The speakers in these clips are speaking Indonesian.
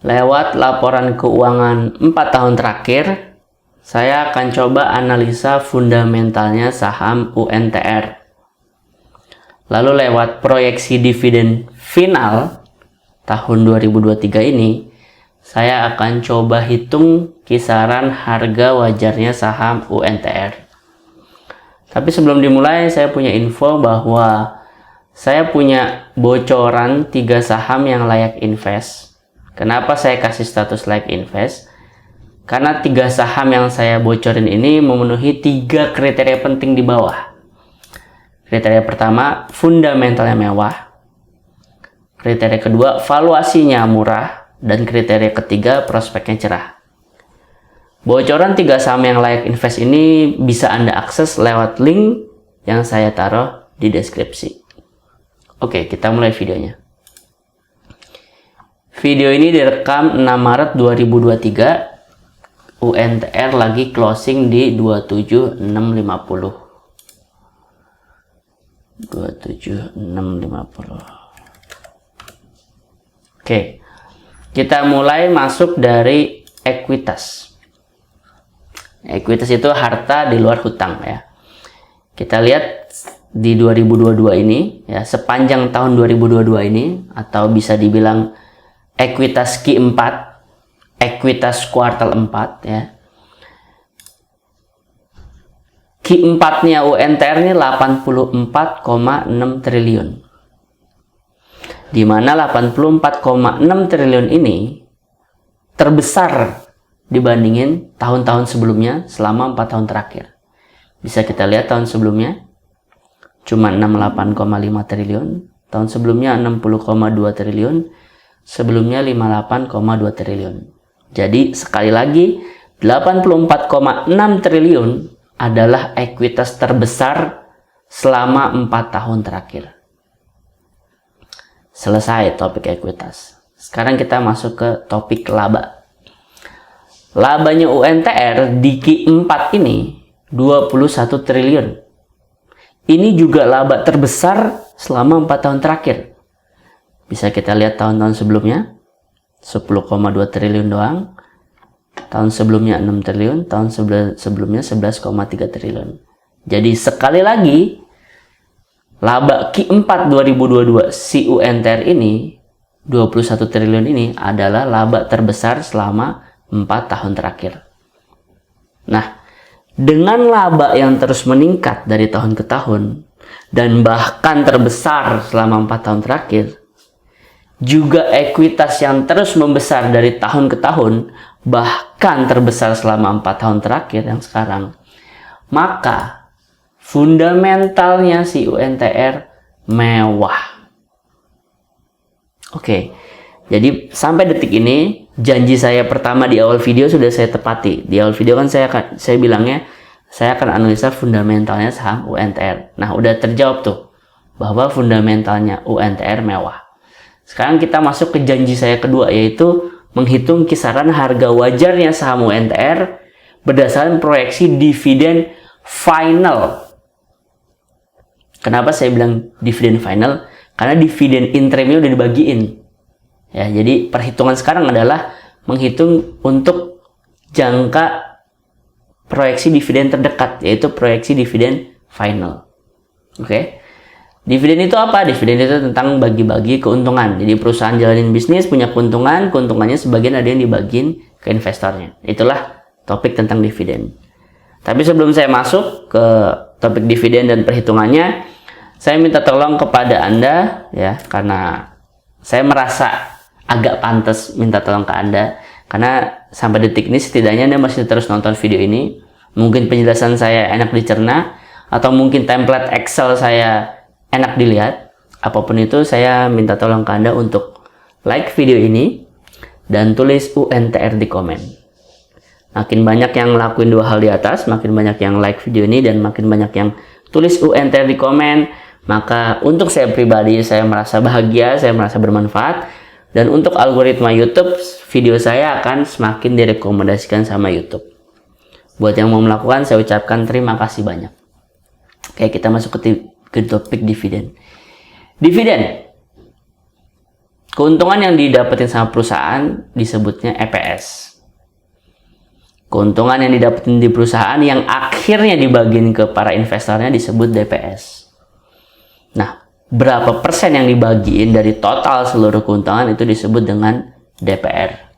Lewat laporan keuangan 4 tahun terakhir, saya akan coba analisa fundamentalnya saham UNTR. Lalu lewat proyeksi dividen final tahun 2023 ini, saya akan coba hitung kisaran harga wajarnya saham UNTR. Tapi sebelum dimulai, saya punya info bahwa saya punya bocoran 3 saham yang layak invest. Kenapa saya kasih status layak invest? Karena 3 saham yang saya bocorin ini memenuhi 3 kriteria penting di bawah. Kriteria pertama, fundamentalnya mewah. Kriteria kedua, valuasinya murah. Dan kriteria ketiga, prospeknya cerah. Bocoran 3 saham yang layak invest ini bisa Anda akses lewat link yang saya taruh di deskripsi. Oke, kita mulai videonya. Video ini direkam 6 Maret 2023. UNTR lagi closing di 27650. 27650. Oke. Kita mulai masuk dari ekuitas. Ekuitas itu harta di luar hutang ya. Kita lihat di 2022 ini ya, sepanjang tahun 2022 ini, atau bisa dibilang ekuitas Q4, ekuitas kuartal 4 ya. Q4-nya UNTR ini 84,6 triliun. Di mana 84,6 triliun ini terbesar dibandingin tahun-tahun sebelumnya selama 4 tahun terakhir. Bisa kita lihat tahun sebelumnya cuma 68,5 triliun, tahun sebelumnya 60,2 triliun, sebelumnya 58,2 triliun. Jadi sekali lagi 84,6 triliun adalah ekuitas terbesar selama 4 tahun terakhir. Selesai topik ekuitas. Sekarang kita masuk ke topik laba. Labanya UNTR di Q4 ini 21 triliun. Ini juga laba terbesar selama 4 tahun terakhir. Bisa kita lihat tahun-tahun sebelumnya 10,2 triliun doang. Tahun sebelumnya 6 triliun, tahun sebelumnya 11,3 triliun. Jadi sekali lagi laba Q4 2022 si UNTR ini 21 triliun ini adalah laba terbesar selama 4 tahun terakhir. Nah, dengan laba yang terus meningkat dari tahun ke tahun dan bahkan terbesar selama 4 tahun terakhir, juga ekuitas yang terus membesar dari tahun ke tahun bahkan terbesar selama 4 tahun terakhir yang sekarang, maka fundamentalnya si UNTR mewah. Oke, jadi sampai detik ini janji saya pertama di awal video sudah saya tepati. Di awal video kan saya bilangnya saya akan analisa fundamentalnya saham UNTR. Nah, udah terjawab tuh bahwa fundamentalnya UNTR mewah. Sekarang kita masuk ke janji saya kedua, yaitu menghitung kisaran harga wajarnya saham UNTR berdasarkan proyeksi dividen final. Kenapa saya bilang dividen final? Karena dividen interimnya udah dibagiin. Ya, jadi perhitungan sekarang adalah menghitung untuk jangka proyeksi dividen terdekat, yaitu proyeksi dividen final. Oke. Dividen itu apa? Dividen itu tentang bagi-bagi keuntungan. Jadi perusahaan jalanin bisnis punya keuntungan, keuntungannya sebagian ada yang dibagiin ke investornya. Itulah topik tentang dividen. Tapi sebelum saya masuk ke topik dividen dan perhitungannya, saya minta tolong kepada Anda ya, karena saya merasa agak pantas minta tolong ke Anda, karena sampai detik ini setidaknya Anda masih terus nonton video ini. Mungkin penjelasan saya enak dicerna, atau mungkin template Excel saya enak dilihat. Apapun itu, saya minta tolong ke Anda untuk like video ini dan tulis UNTR di komen. Makin banyak yang ngelakuin 2 hal di atas, makin banyak yang like video ini, dan makin banyak yang tulis UNTR di komen, maka untuk saya pribadi, saya merasa bahagia, saya merasa bermanfaat. Dan untuk algoritma YouTube, video saya akan semakin direkomendasikan sama YouTube. Buat yang mau melakukan, saya ucapkan terima kasih banyak. Oke, kita masuk ke topik dividen. Dividen. Keuntungan yang didapetin sama perusahaan disebutnya EPS. Keuntungan yang didapetin di perusahaan yang akhirnya dibagiin ke para investornya disebut DPS. Nah, berapa persen yang dibagiin dari total seluruh keuntungan itu disebut dengan DPR.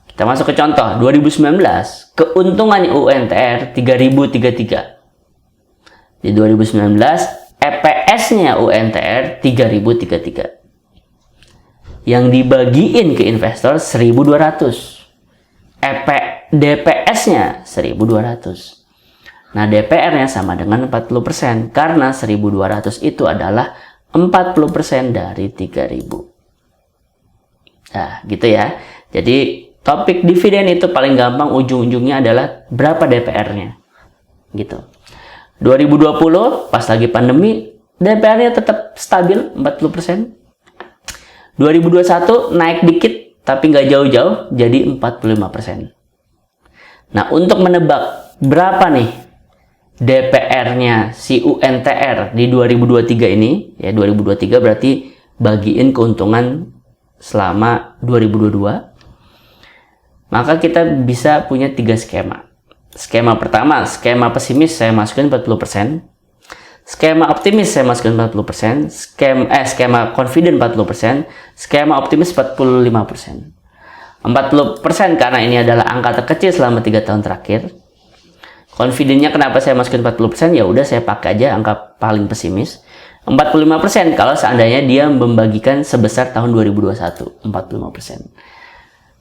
Kita masuk ke contoh 2019, keuntungan UNTR 3.033. Di 2019, EPS-nya UNTR 3.033. Yang dibagiin ke investor 1.200. DPS-nya 1.200. Nah, DPR-nya sama dengan 40%, karena 1.200 itu adalah 40% dari 3.000. Nah, gitu ya. Jadi, topik dividen itu paling gampang, ujung-ujungnya adalah berapa DPR-nya. Gitu. 2020, pas lagi pandemi, DPR-nya tetap stabil 40%. 2021 naik dikit, tapi nggak jauh-jauh, jadi 45%. Nah, untuk menebak berapa nih DPR-nya si UNTR di 2023 ini, ya 2023 berarti bagiin keuntungan selama 2022, maka kita bisa punya 3 skema. Skema pertama, skema pesimis saya masukin 40%. Skema optimis saya masukin 40%, skema confident 40%, skema optimis 45%. 40% karena ini adalah angka terkecil selama 3 tahun terakhir. Confidentnya kenapa saya masukin 40%? Ya udah saya pakai aja angka paling pesimis. 45% kalau seandainya dia membagikan sebesar tahun 2021, 45%.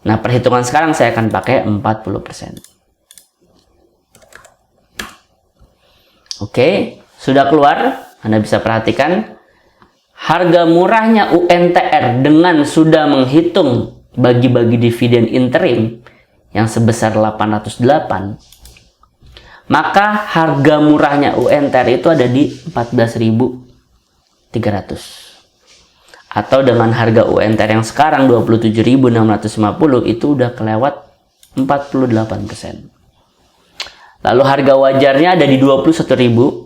Nah, perhitungan sekarang saya akan pakai 40%. Oke. Sudah keluar, Anda bisa perhatikan harga murahnya UNTR dengan sudah menghitung bagi-bagi dividen interim yang sebesar 808. Maka harga murahnya UNTR itu ada di 14.300. Atau dengan harga UNTR yang sekarang 27.650 itu udah kelewat 48%. Lalu harga wajarnya ada di 21.000.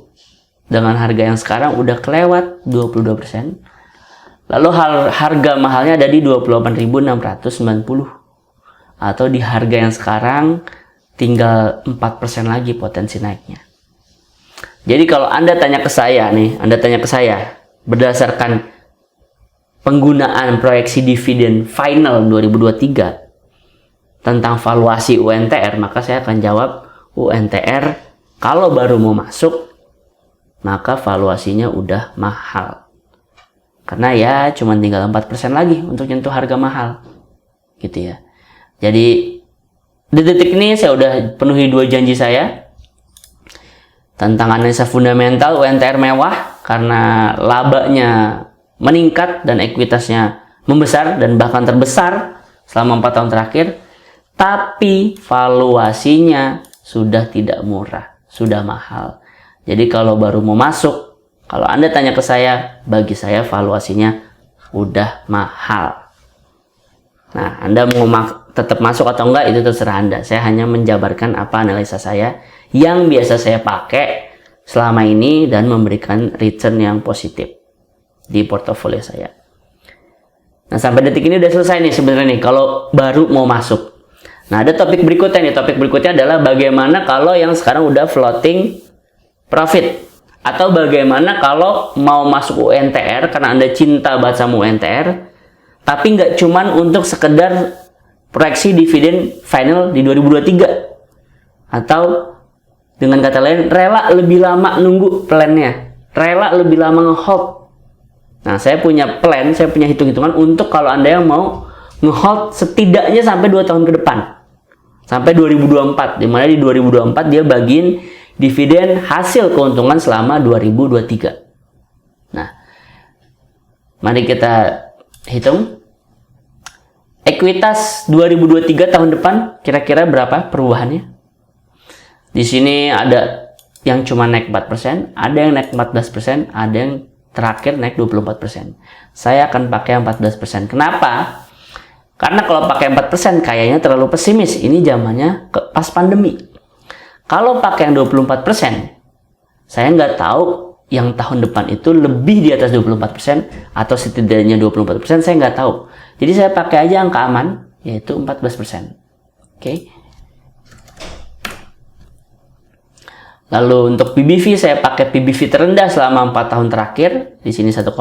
Dengan harga yang sekarang udah kelewat 22%. Lalu harga mahalnya ada di 28.690. Atau di harga yang sekarang tinggal 4% lagi potensi naiknya. Jadi kalau Anda tanya ke saya nih, berdasarkan penggunaan proyeksi dividen final 2023 tentang valuasi UNTR, maka saya akan jawab UNTR kalau baru mau masuk maka valuasinya udah mahal. Karena ya cuma tinggal 4% lagi untuk nyentuh harga mahal. Gitu ya. Jadi di detik ini saya udah penuhi 2 janji saya. Tentang analisa fundamental UNTR mewah karena labanya meningkat dan ekuitasnya membesar dan bahkan terbesar selama 4 tahun terakhir. Tapi valuasinya sudah tidak murah, sudah mahal. Jadi kalau baru mau masuk, kalau Anda tanya ke saya, bagi saya valuasinya udah mahal. Nah, Anda mau tetap masuk atau enggak itu terserah Anda. Saya hanya menjabarkan apa analisa saya yang biasa saya pakai selama ini dan memberikan return yang positif di portofolio saya. Nah, sampai detik ini udah selesai nih sebenarnya nih kalau baru mau masuk. Nah, ada topik berikutnya nih. Topik berikutnya adalah bagaimana kalau yang sekarang udah floating profit, atau bagaimana kalau mau masuk UNTR karena Anda cinta banget sama UNTR tapi nggak cuman untuk sekedar proyeksi dividen final di 2023, atau dengan kata lain rela lebih lama nunggu plannya, rela lebih lama ngehold. Nah, saya punya plan, saya punya hitung-hitungan untuk kalau Anda yang mau ngehold setidaknya sampai 2 tahun ke depan, sampai 2024, dimana di 2024 dia bagiin dividen hasil keuntungan selama 2023. Nah, mari kita hitung. Ekuitas 2023 tahun depan kira-kira berapa perubahannya? Di sini ada yang cuma naik 4%, ada yang naik 14%, ada yang terakhir naik 24%. Saya akan pakai 14%. Kenapa? Karena kalau pakai 4% kayaknya terlalu pesimis. Ini zamannya pas pandemi. Kalau pakai yang 24%, saya nggak tahu yang tahun depan itu lebih di atas 24% atau setidaknya 24%, saya nggak tahu. Jadi saya pakai aja angka aman, yaitu 14%. Oke. Lalu untuk PBV, saya pakai PBV terendah selama 4 tahun terakhir. Di sini 1,55,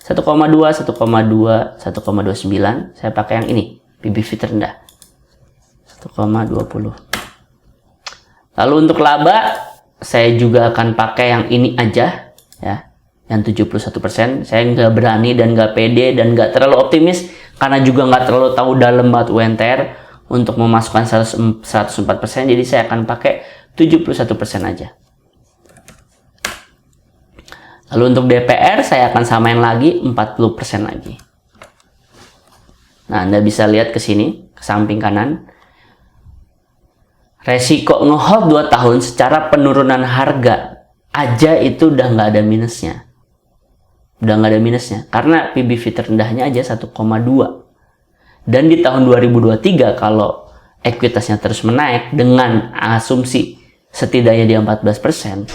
1,2, 1,2, 1,29. Saya pakai yang ini, PBV terendah. 1,20. Lalu untuk laba, saya juga akan pakai yang ini aja, ya, yang 71%. Saya nggak berani dan nggak pede dan nggak terlalu optimis, karena juga nggak terlalu tahu dalam banget UNTR untuk memasukkan 104%. Jadi saya akan pakai 71% aja. Lalu untuk DPR, saya akan samain lagi 40% lagi. Nah, Anda bisa lihat ke sini, ke samping kanan. Resiko ngehold 2 tahun secara penurunan harga aja itu udah nggak ada minusnya. Udah nggak ada minusnya. Karena PBV terendahnya aja 1,2. Dan di tahun 2023 kalau ekuitasnya terus menaik dengan asumsi setidaknya di 14%,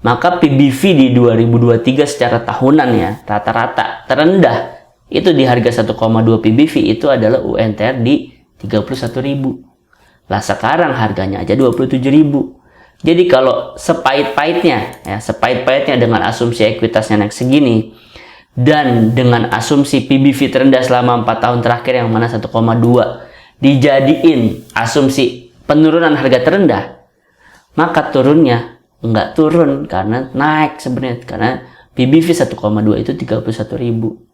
maka PBV di 2023 secara tahunan ya, rata-rata terendah itu di harga 1,2 PBV itu adalah UNTR di 31.000. Lah sekarang harganya aja 27.000. Jadi kalau sepahit-pahitnya ya, sepahit-pahitnya dengan asumsi ekuitasnya naik segini dan dengan asumsi PBV terendah selama 4 tahun terakhir yang mana 1,2 dijadiin asumsi penurunan harga terendah, maka turunnya nggak turun karena naik sebenarnya, karena PBV 1,2 itu 31.000.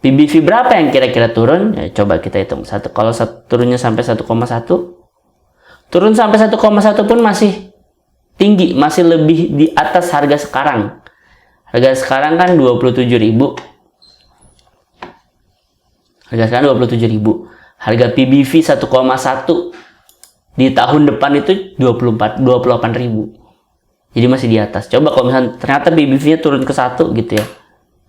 PBV berapa yang kira-kira turun? Ya, coba kita hitung. Kalau turunnya sampai 1,1, turun sampai 1,1 pun masih tinggi, masih lebih di atas harga sekarang. Harga sekarang kan 27.000. Harga sekarang 27.000. Harga PBV 1,1 di tahun depan itu 28.000. Jadi masih di atas. Coba kalau misalnya ternyata PBV-nya turun ke 1 gitu ya.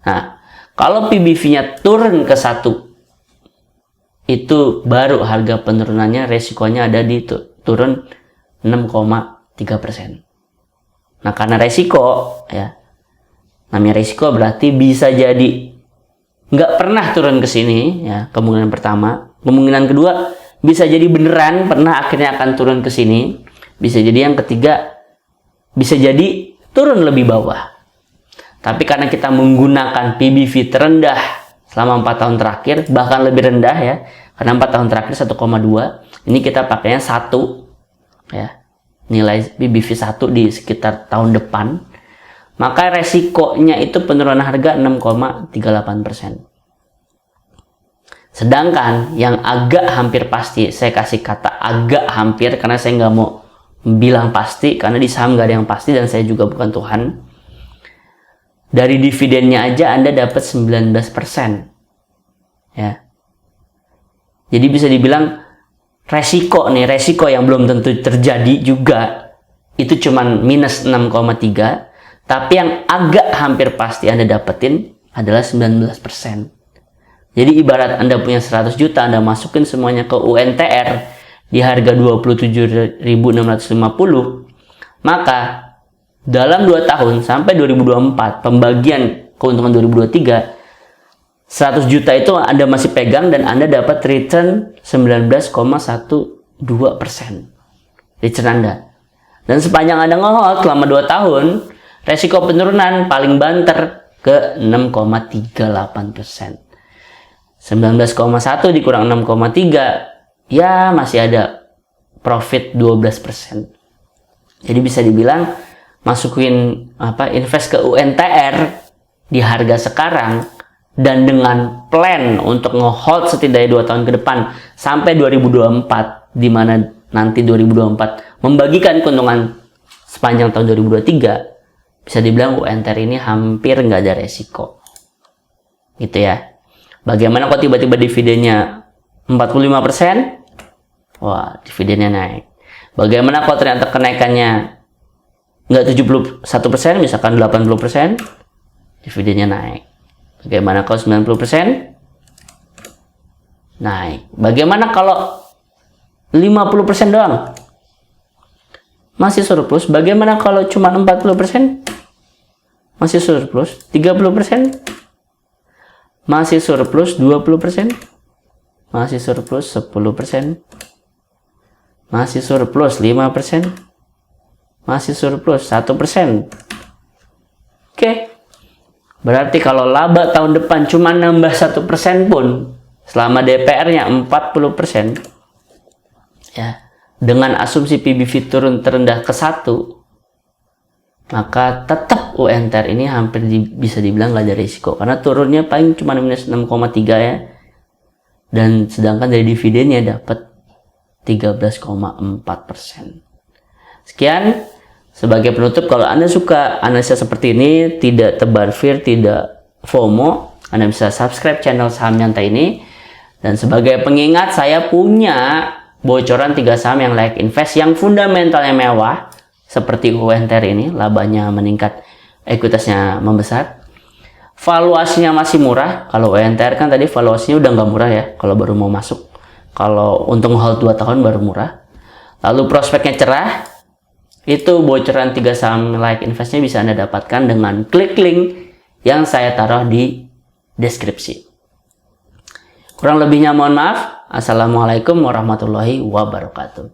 Nah, kalau PBV-nya turun ke 1, itu baru harga penurunannya, resikonya ada di turun 6,3%. Nah, karena resiko, ya, namanya resiko berarti bisa jadi nggak pernah turun ke sini, ya, kemungkinan pertama. Kemungkinan kedua, bisa jadi beneran pernah akhirnya akan turun ke sini. Bisa jadi yang ketiga, bisa jadi turun lebih bawah. Tapi karena kita menggunakan PBV terendah selama 4 tahun terakhir, bahkan lebih rendah ya, karena 4 tahun terakhir 1,2, ini kita pakainya 1, ya, nilai PBV 1 di sekitar tahun depan, maka resikonya itu penurunan harga 6,38%. Sedangkan yang agak hampir pasti, saya kasih kata agak hampir karena saya nggak mau bilang pasti, karena di saham nggak ada yang pasti dan saya juga bukan Tuhan. Dari dividennya aja Anda dapat 19%. Ya. Jadi bisa dibilang resiko yang belum tentu terjadi juga itu cuman minus 6,3, tapi yang agak hampir pasti Anda dapetin adalah 19%. Jadi ibarat Anda punya 100 juta, Anda masukin semuanya ke UNTR di harga 27.650, maka dalam 2 tahun sampai 2024, pembagian keuntungan 2023, 100 juta itu Anda masih pegang dan Anda dapat return 19,12% return Anda. Dan sepanjang Anda nge-hold selama 2 tahun, resiko penurunan paling banter ke 6,38%. 19,1 dikurang 6,3, ya masih ada profit 12%. Jadi bisa dibilang masukin invest ke UNTR di harga sekarang dan dengan plan untuk nge-hold setidaknya 2 tahun ke depan sampai 2024, di mana nanti 2024 membagikan keuntungan sepanjang tahun 2023, bisa dibilang UNTR ini hampir nggak ada resiko gitu ya. Bagaimana kalau tiba-tiba dividennya 45%? Wah, dividennya naik. Bagaimana kalau ternyata kenaikannya nggak 71%, misalkan 80%, dividennya naik. Bagaimana kalau 90%? Naik. Bagaimana kalau 50% doang? masih surplus. Bagaimana kalau cuma 40%? Masih surplus. 30%? Masih surplus. 20%? Masih surplus. 10%? Masih surplus. 5%? Masih surplus. 1%. Oke. Berarti kalau laba tahun depan cuma nambah 1% pun, selama DPR-nya 40%, ya, dengan asumsi PBV turun terendah ke 1, maka tetap UNTR ini hampir bisa dibilang nggak ada risiko. Karena turunnya paling cuma minus 6,3 ya. Dan sedangkan dari dividennya dapat 13,4%. Sekian. Sebagai penutup, kalau Anda suka analisa seperti ini, tidak tebar fear, tidak FOMO, Anda bisa subscribe channel Saham Nyantai ini. Dan sebagai pengingat, saya punya bocoran 3 saham yang layak invest, yang fundamentalnya mewah, seperti UNTR ini, labanya meningkat, ekuitasnya membesar. Valuasinya masih murah. Kalau UNTR kan tadi valuasinya udah nggak murah ya, kalau baru mau masuk. Kalau untung hold 2 tahun baru murah. Lalu prospeknya cerah. Itu bocoran 3 saham layak investnya bisa Anda dapatkan dengan klik link yang saya taruh di deskripsi. Kurang lebihnya mohon maaf. Assalamualaikum warahmatullahi wabarakatuh.